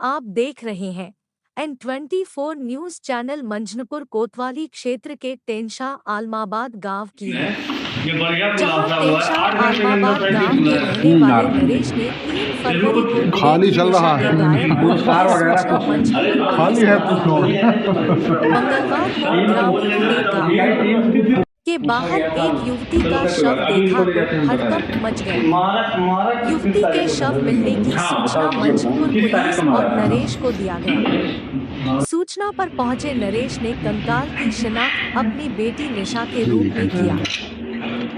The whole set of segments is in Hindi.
आप देख रहे हैं N24 न्यूज चैनल। मंझनपुर कोतवाली क्षेत्र के टेंशा आलमाबाद गांव की है, जहां टेंशा आलमाबाद गांव के रहने वाले नरेश ने 3 फरवरी को खाली बेटी चल निशा रहा के है, गायब होने की सूचना मंझनपुर पुलिस खाली है को पूछो। दिया। मंगलवार को ग्रामीणों ने गांव के बाहर एक युवती का शव देखा तो हड़कंप मच गया। युवती के शव मिलने की सूचना मंझनपुर पुलिस और नरेश को दिया गया। सूचना पर पहुंचे नरेश ने कंकाल की शिनाख्त अपनी बेटी निशा के रूप में किया,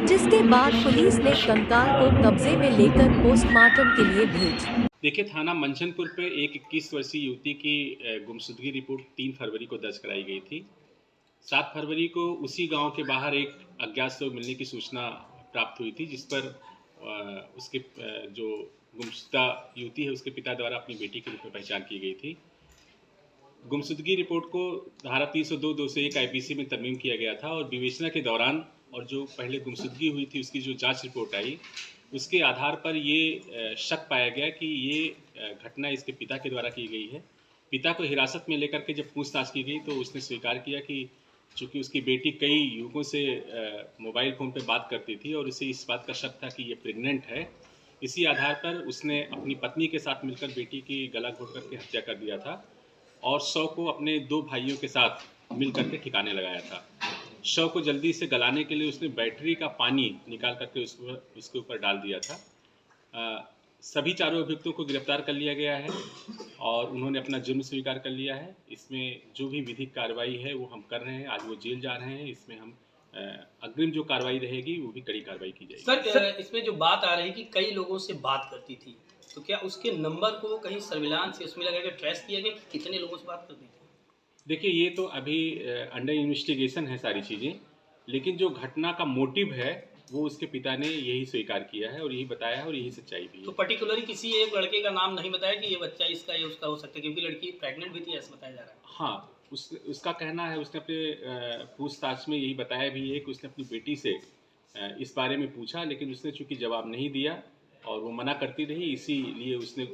जिसके बाद पुलिस ने कंकाल को कब्जे में लेकर पोस्टमार्टम के लिए भेज। देखिए, थाना मंझनपुर पे एक 21 वर्षीय युवती की गुमशुदगी रिपोर्ट 3 फरवरी को दर्ज कराई गई थी। 7 फरवरी को उसी गांव के बाहर एक अज्ञात शव मिलने की सूचना प्राप्त हुई थी, जिस पर उसके जो गुमशुदा युवती है उसके पिता द्वारा अपनी बेटी के रूप में पहचान की गई थी। गुमशुदगी रिपोर्ट को धारा 302 201 आईपीसी में तरमीम किया गया था और विवेचना के दौरान और जो पहले गुमशुदगी हुई थी उसकी जो जांच रिपोर्ट आई, उसके आधार पर ये शक पाया गया कि ये घटना इसके पिता के द्वारा की गई है। पिता को हिरासत में लेकर के जब पूछताछ की गई तो उसने स्वीकार किया कि चूँकि उसकी बेटी कई युवकों से मोबाइल फ़ोन पे बात करती थी और उसे इस बात का शक था कि ये प्रेग्नेंट है। इसी आधार पर उसने अपनी पत्नी के साथ मिलकर बेटी की गला घोंट करके हत्या कर दिया था और शव को अपने 2 भाइयों के साथ मिल करके ठिकाने लगाया था। शव को जल्दी से गलाने के लिए उसने बैटरी का पानी निकाल करके उसके ऊपर डाल दिया था। सभी चारों अभियुक्तों को गिरफ्तार कर लिया गया है और उन्होंने अपना जुर्म स्वीकार कर लिया है। इसमें जो भी विधिक कार्रवाई है वो हम कर रहे हैं। आज वो जेल जा रहे हैं। इसमें हम अग्रिम जो कार्रवाई रहेगी वो भी कड़ी कार्रवाई की जाएगी। सर, इसमें जो बात आ रही कि कई लोगों से बात करती थी, तो क्या उसके नंबर को कहीं सर्विलांस उसमें लगा के ट्रेस किया गया कि कितने लोगों से बात करती थी? देखिए, ये तो अभी अंडर इन्वेस्टिगेशन है सारी चीज़ें, लेकिन जो घटना का मोटिव है वो उसके पिता ने यही स्वीकार किया है और यही बताया है और यही सच्चाई भी है। तो पर्टिकुलरली किसी एक लड़के का नाम नहीं बताया कि ये बच्चा इसका या उसका हो सकता है, क्योंकि लड़की प्रेग्नेंट भी थी ऐसा बताया जा रहा है। हाँ, उसका कहना है, उसने अपने पूछताछ में यही बताया भी है कि उसने अपनी बेटी से इस बारे में पूछा, लेकिन उसने चूंकि जवाब नहीं दिया और वो मना करती रही, इसीलिए उसने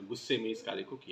गुस्से में इस कार्य को किया।